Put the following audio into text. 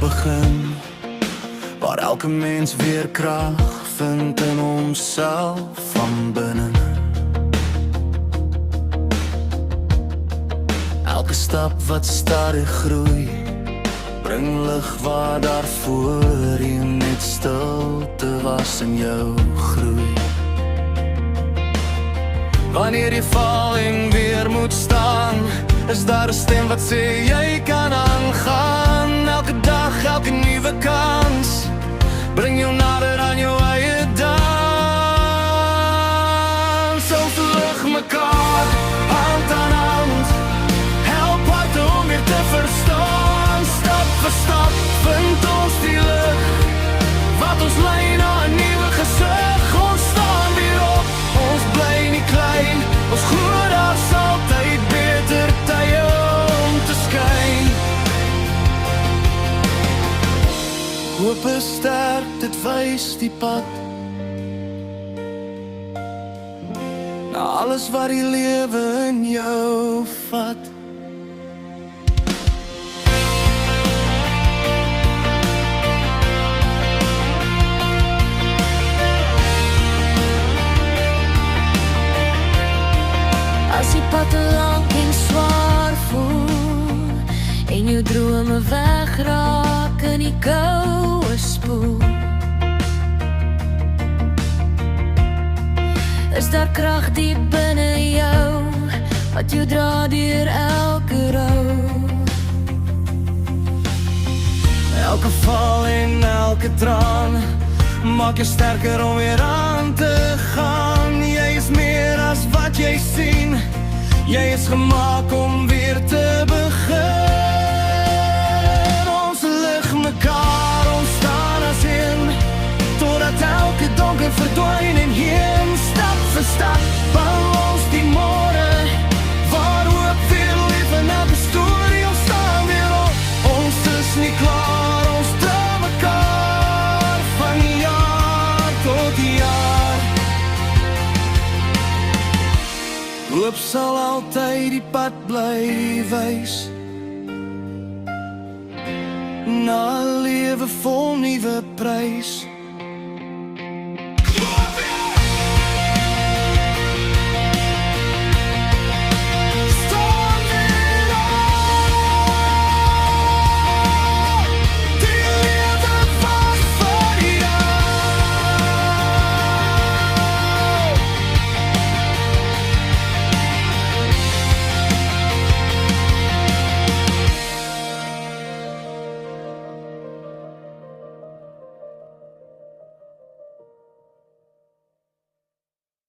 begin, waar elke mens weer krag vind in homself van binnen. Elke stap wat stadig groei, bring lig waar daarvoor voorheen net stilte was in jou groei. Wanneer jy val en weer moet staan, is daar 'n stem wat sê jy kan aangaan. Elke dag, elke nuwe kans, bring jou nader aan jou eie dans. Ons lig mekaar, hand aan hand, help harte om weer te verstaan. Stap vir stap, vind ons die lig, wat ons lei na 'n nuwe gesig. Ons staan weer op, ons bly nie klein, ons glo daar's altyd beter tye om te skyn. Hoop is sterk, dit wys die pad na alles wat die lewe in jou vat. As die pad te lank en zwaar voel en jou drome wegraak in die koue spoel, is daar krag diep binne jou wat jou dra deur elke rou. Elke val en elke traan maak jou sterker om weer aan te gaan. Jy is meer as wat jy sien, jy is gemaak om weer te begin. Ons lig mekaar, ons staan as een, totdat elke donker verdwyn en heen. Stap vir stap, bou ons die môre, waar hoop weer leef in elke storie. Ons staan weer op, ons is nie klaar, ons dra mekaar van jaar tot jaar. Hoop sal altyd die pad bly wys, na 'n lewe vol nuwe prys.